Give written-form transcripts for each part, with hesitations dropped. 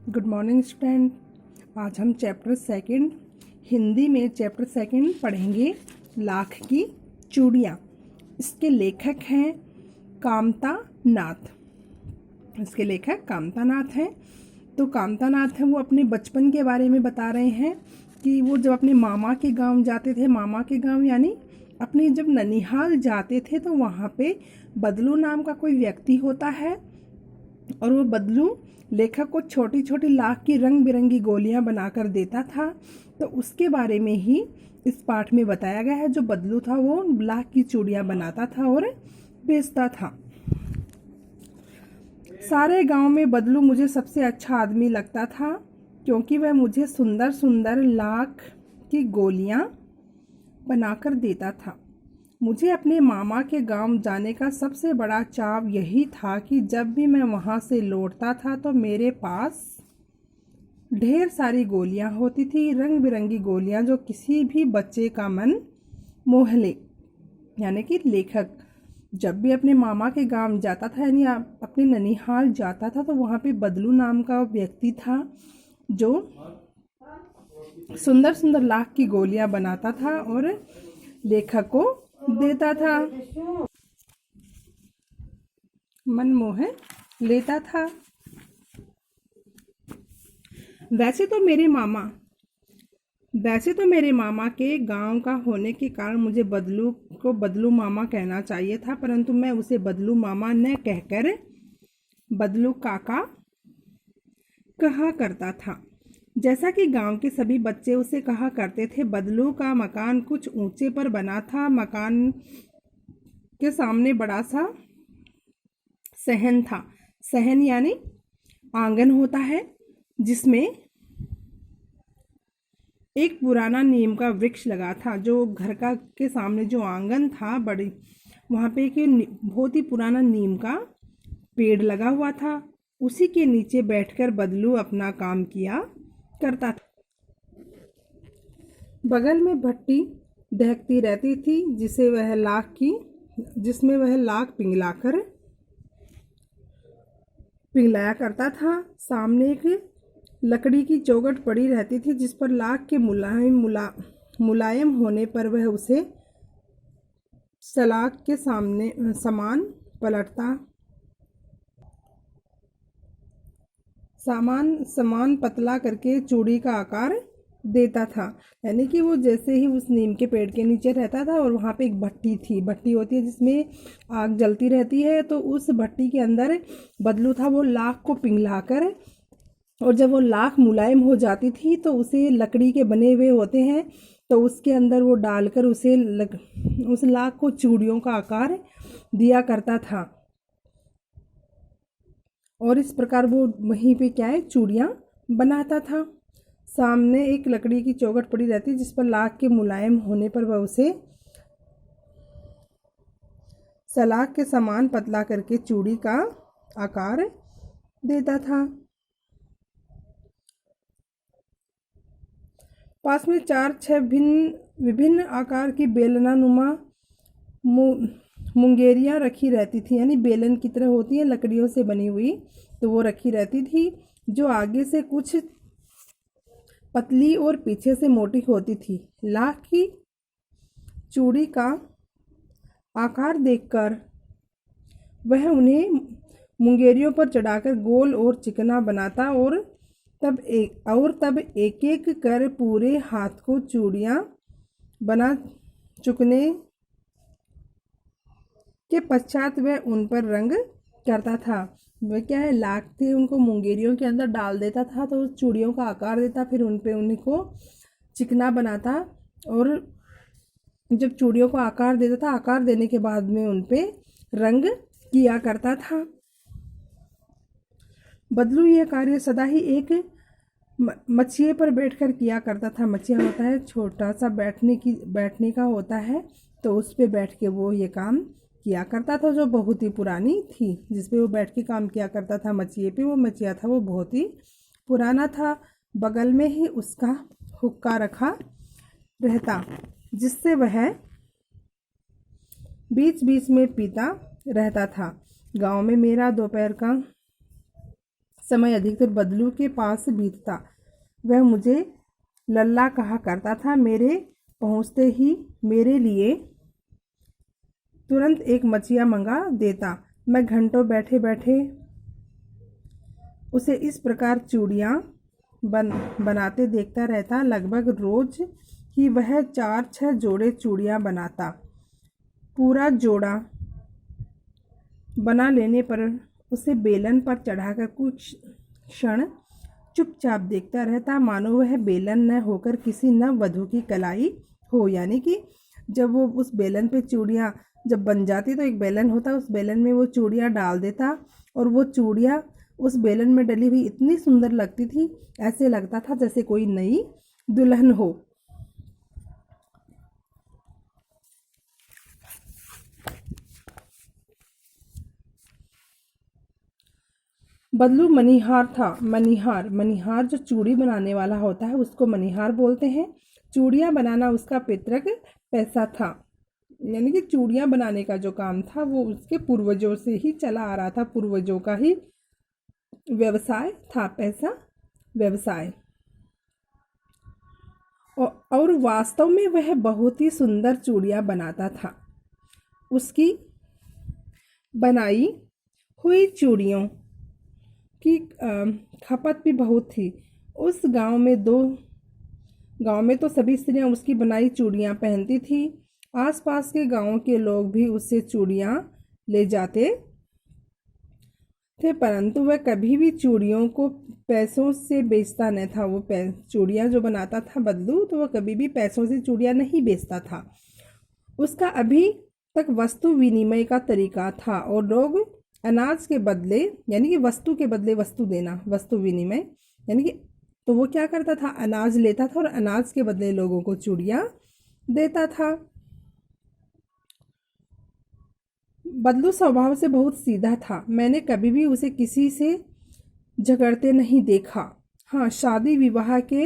Good morning student. आज हम chapter second Hindi में चैप्टर सेकंड पढ़ेंगे लाख की चूड़ियाँ। इसके लेखक हैं कामता नाथ। इसके लेखक कामता नाथ हैं। तो कामता नाथ हैं वो अपने बचपन के बारे में बता रहे हैं कि वो जब अपने मामा के गांव जाते थे, मामा के गांव यानी अपने जब ननिहाल जाते थे, तो वहाँ पे बदलू नाम का कोई व्यक्ति होता है और वो बदलू लेखक को छोटी छोटी लाख की रंग बिरंगी गोलियां बनाकर देता था। तो उसके बारे में ही इस पाठ में बताया गया है। जो बदलू था वो लाख की चूड़ियां बनाता था और बेचता था। सारे गांव में बदलू मुझे सबसे अच्छा आदमी लगता था, क्योंकि वह मुझे सुंदर सुंदर लाख की गोलियां बनाकर देता था। मुझे अपने मामा के गांव जाने का सबसे बड़ा चाव यही था कि जब भी मैं वहां से लौटता था तो मेरे पास ढेर सारी गोलियां होती थी, रंग बिरंगी गोलियां जो किसी भी बच्चे का मन मोह ले। यानी कि लेखक जब भी अपने मामा के गांव जाता था, यानी अपने ननिहाल जाता था, तो वहाँ पे बदलू नाम का व्यक्ति था जो सुंदर सुंदर लाख की गोलियां बनाता था और लेखक को देता था, मन मोह लेता था। वैसे तो मेरे मामा के गांव का होने के कारण मुझे बदलू को बदलू मामा कहना चाहिए था, परंतु मैं उसे बदलू मामा न कहकर बदलू काका कहा करता था। जैसा कि गांव के सभी बच्चे उसे कहा करते थे। बदलू का मकान कुछ ऊंचे पर बना था। मकान के सामने बड़ा सा सहन था। सहन यानी आंगन होता है, जिसमें एक पुराना नीम का वृक्ष लगा था। जो घर का के सामने जो आंगन था, बड़ी वहाँ पे एक बहुत ही पुराना नीम का पेड़ लगा हुआ था। उसी के नीचे बैठकर बदलू अपना काम किया करता था। बगल में भट्टी दहकती रहती थी, जिसमें वह लाख पिघलाया करता था। सामने एक लकड़ी की चौखट पड़ी रहती थी, जिस पर लाख के मुलायम होने पर वह उसे सलाख के सामने सामान पतला करके चूड़ी का आकार देता था। यानी कि वो जैसे ही उस नीम के पेड़ के नीचे रहता था और वहाँ पे एक भट्टी होती है जिसमें आग जलती रहती है, तो उस भट्टी के अंदर बदलू था वो लाख को पिघलाकर, और जब वो लाख मुलायम हो जाती थी तो उसे लकड़ी के बने हुए होते हैं, तो उसके अंदर वो डालकर उस लाख को चूड़ियों का आकार दिया करता था। और इस प्रकार वो वहीं पे क्या है, चूड़ियाँ बनाता था। सामने एक लकड़ी की चौखट पड़ी रहती, जिस पर लाख के मुलायम होने पर वह उसे सलाख के समान पतला करके चूड़ी का आकार देता था। पास में 4-6 विभिन्न आकार की बेलनानुमा मुंगेरियाँ रखी रहती थी, यानी बेलन की तरह होती है लकड़ियों से बनी हुई, तो वो रखी रहती थी, जो आगे से कुछ पतली और पीछे से मोटी होती थी। लाख की चूड़ी का आकार देखकर वह उन्हें मुंगेरियों पर चढ़ाकर गोल और चिकना बनाता और तब एक एक कर पूरे हाथ को चूड़ियाँ बना चुकने के पश्चात वह उन पर रंग करता था। वह क्या है, लाख थे, उनको मुंगेरियों के अंदर डाल देता था तो उस चूड़ियों का आकार देता, फिर उन पे उनको चिकना बनाता, और जब चूड़ियों को आकार देता था, आकार देने के बाद में उन पे रंग किया करता था। बदलू यह कार्य सदा ही एक मचिए पर बैठकर किया करता था। मचिया होता है छोटा सा बैठने का होता है, तो उस पे बैठ के वो ये काम किया करता था, जो बहुत ही पुरानी थी, जिसपे वो बैठ के काम किया करता था मचिए पे। वो मचिया था वो बहुत ही पुराना था। बगल में ही उसका हुक्का रखा रहता, जिससे वह बीच बीच में पीता रहता था। गांव में मेरा दोपहर का समय अधिकतर बदलू के पास बीतता। वह मुझे लल्ला कहा करता था। मेरे पहुँचते ही मेरे लिए तुरंत एक मचिया मंगा देता। मैं घंटों बैठे बैठे उसे इस प्रकार चूड़ियाँ बनाते देखता रहता। लगभग रोज ही वह 4-6 जोड़े चूड़ियाँ बनाता। पूरा जोड़ा बना लेने पर उसे बेलन पर चढ़ाकर कुछ क्षण चुपचाप देखता रहता, मानो वह बेलन न होकर किसी नववधू की कलाई हो। यानी कि जब वो उस बेलन पे चूड़ियाँ जब बन जाती तो एक बेलन होता, उस बेलन में वो चूड़ियाँ डाल देता और वो चूड़ियाँ उस बेलन में डली हुई इतनी सुंदर लगती थी, ऐसे लगता था जैसे कोई नई दुल्हन हो। बदलू मनिहार था। मनिहार जो चूड़ी बनाने वाला होता है उसको मनिहार बोलते हैं। चूड़ियाँ बनाना उसका पितृक पैसा था, यानी कि चूड़ियाँ बनाने का जो काम था वो उसके पूर्वजों से ही चला आ रहा था, पूर्वजों का ही व्यवसाय था, पैसा व्यवसाय। और वास्तव में वह बहुत ही सुंदर चूड़ियाँ बनाता था। उसकी बनाई हुई चूड़ियों की खपत भी बहुत थी। उस गांव में तो सभी स्त्रियां उसकी बनाई चूड़ियाँ पहनती थी। आसपास के गांवों के लोग भी उससे चूड़ियाँ ले जाते थे, परंतु वह कभी भी चूड़ियों को पैसों से बेचता न था। वो चूड़ियाँ जो बनाता था बदलू, तो वह कभी भी पैसों से चूड़ियाँ नहीं बेचता था। उसका अभी तक वस्तु विनिमय का तरीका था और लोग अनाज के बदले, यानी कि वस्तु के बदले वस्तु देना, वस्तु विनिमय, यानी कि तो वो क्या करता था, अनाज लेता था और अनाज के बदले लोगों को चूड़ियाँ देता था। बदलू स्वभाव से बहुत सीधा था। मैंने कभी भी उसे किसी से झगड़ते नहीं देखा। हाँ, शादी विवाह के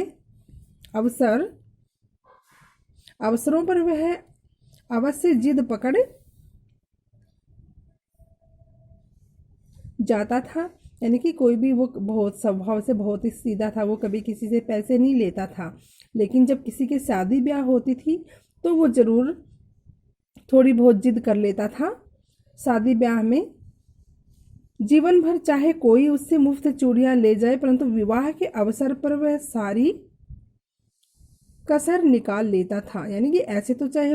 अवसरों पर वह अवश्य जिद पकड़ जाता था, यानी कि कोई भी, वो बहुत स्वभाव से बहुत ही सीधा था, वो कभी किसी से पैसे नहीं लेता था। लेकिन जब किसी की शादी ब्याह होती थी तो वो ज़रूर थोड़ी बहुत जिद कर लेता था। शादी ब्याह में जीवन भर चाहे कोई उससे मुफ्त चूड़ियाँ ले जाए, परंतु विवाह के अवसर पर वह सारी कसर निकाल लेता था। यानी कि ऐसे तो चाहे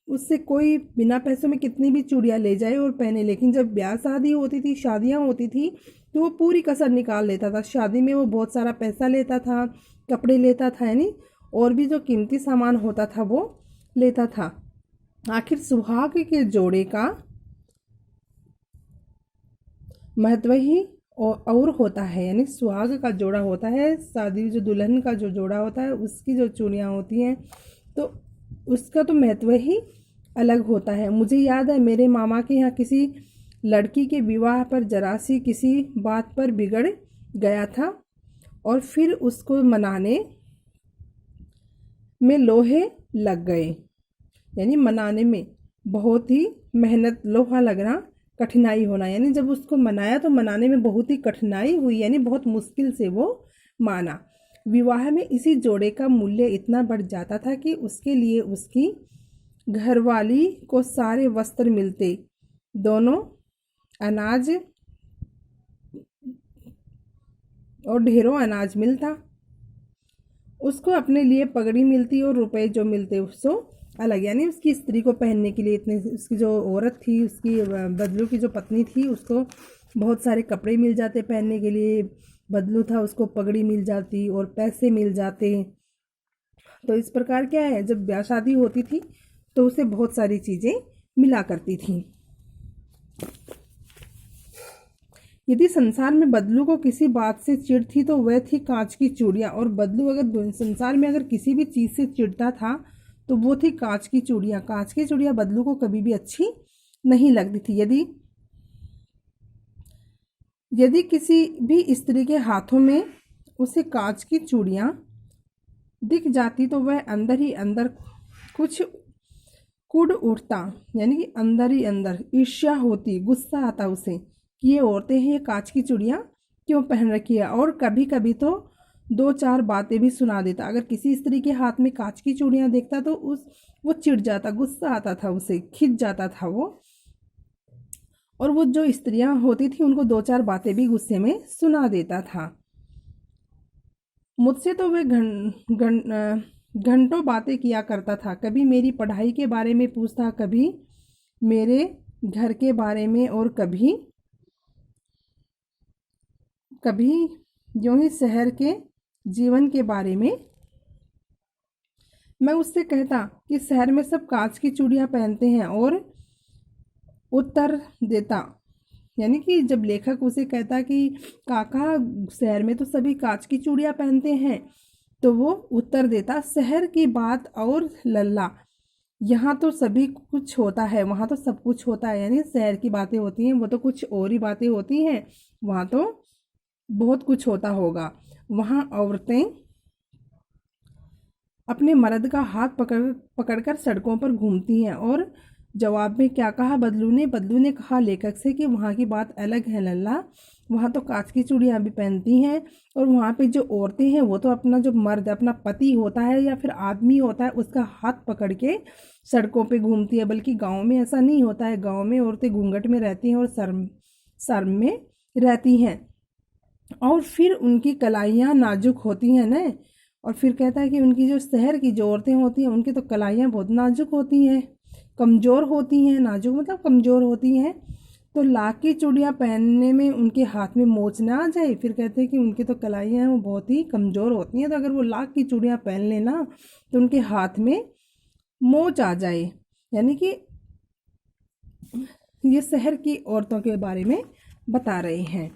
उससे कोई बिना पैसों में कितनी भी चूड़ियाँ ले जाए और पहने, लेकिन जब ब्याह शादी होती थी, शादियाँ होती थी, तो वो पूरी कसर निकाल लेता था। शादी में वो बहुत सारा पैसा लेता था, कपड़े लेता था, यानी और भी जो कीमती सामान होता था वो लेता था। आखिर सुहाग के जोड़े का महत्व ही और होता है, यानी सुहाग का जोड़ा होता है, शादी जो दुल्हन का जो जोड़ा होता है उसकी जो चूड़ियाँ होती हैं तो उसका तो महत्व ही अलग होता है। मुझे याद है मेरे मामा के यहाँ किसी लड़की के विवाह पर जरा सी किसी बात पर बिगड़ गया था और फिर उसको मनाने में लोहे लग गए, यानी मनाने में बहुत ही मेहनत, लोहा लगना, कठिनाई होना, यानी जब उसको मनाया तो मनाने में बहुत ही कठिनाई हुई, यानी बहुत मुश्किल से वो माना। विवाह में इसी जोड़े का मूल्य इतना बढ़ जाता था कि उसके लिए उसकी घरवाली को सारे वस्त्र मिलते, दोनों अनाज और ढेरों अनाज मिलता, उसको अपने लिए पगड़ी मिलती और रुपए जो मिलते उसको अलग, यानी उसकी स्त्री को पहनने के लिए इतने, उसकी जो औरत थी, उसकी बदलू की जो पत्नी थी, उसको बहुत सारे कपड़े मिल जाते पहनने के लिए। बदलू था, उसको पगड़ी मिल जाती और पैसे मिल जाते। तो इस प्रकार क्या है, जब ब्याह शादी होती थी तो उसे बहुत सारी चीज़ें मिला करती थी। यदि संसार में बदलू को किसी बात से चिढ़ थी तो वह थी कांच की चूड़ियाँ। और बदलू अगर संसार में अगर किसी भी चीज़ से चिढ़ता था तो वो थी कांच की चूड़ियाँ। कांच की चूड़ियाँ बदलू को कभी भी अच्छी नहीं लगती थी। यदि किसी भी स्त्री के हाथों में उसे कांच की चूड़ियाँ दिख जाती तो वह अंदर ही अंदर कुछ कुड़ उठता, यानी कि अंदर ही अंदर ईर्ष्या होती, गुस्सा आता उसे कि ये औरतें हैं, ये कांच की चूड़ियाँ क्यों पहन रखी है। और कभी कभी तो दो चार बातें भी सुना देता। अगर किसी स्त्री के हाथ में कांच की चूड़ियां देखता तो वो चिढ़ जाता, गुस्सा आता था, उसे खिंच जाता था वो। और वो जो स्त्रियां होती थी उनको दो चार बातें भी गुस्से में सुना देता था। मुझसे तो वे घंटों बातें किया करता था। कभी मेरी पढ़ाई के बारे में पूछता, कभी मेरे घर के बारे में, और कभी कभी यूं ही शहर के जीवन के बारे में। मैं उससे कहता कि शहर में सब कांच की चूड़ियां पहनते हैं, और उत्तर देता, यानी कि जब लेखक उसे कहता कि काका शहर में तो सभी कांच की चूड़ियां पहनते हैं, तो वो उत्तर देता, शहर की बात और लल्ला, यहाँ तो सभी कुछ होता है, वहाँ तो सब कुछ होता है। यानी शहर की बातें होती हैं वो तो कुछ और ही बातें होती हैं, वहाँ तो बहुत कुछ होता होगा। वहाँ औरतें अपने मर्द का हाथ पकड़कर सड़कों पर घूमती हैं। और जवाब में क्या कहा बदलू ने कहा लेखक से कि वहाँ की बात अलग है लल्ला, वहाँ तो कांच की चूड़ियाँ भी पहनती हैं। और वहाँ पे जो औरतें हैं वो तो अपना जो मर्द, अपना पति होता है या फिर आदमी होता है, उसका हाथ पकड़ के सड़कों पे घूमती है। बल्कि गाँव में ऐसा नहीं होता है, गाँव में औरतें घूंघट में रहती हैं और शर्म में रहती हैं। और फिर उनकी कलाइयाँ नाजुक होती हैं ना। और फिर कहता है कि उनकी जो शहर की जो औरतें होती हैं उनकी तो कलाइयाँ बहुत नाजुक होती हैं, कमज़ोर होती हैं, नाजुक मतलब कमज़ोर होती हैं। तो लाख की चूड़ियाँ पहनने में उनके हाथ में मोच ना आ जाए। फिर कहते हैं कि उनकी तो कलाइयाँ हैं वो बहुत ही कमज़ोर होती हैं, तो अगर वो लाख की चूड़ियाँ पहन लेना तो उनके हाथ में मोच आ जाए। यानी कि ये शहर की औरतों के बारे में बता रहे हैं।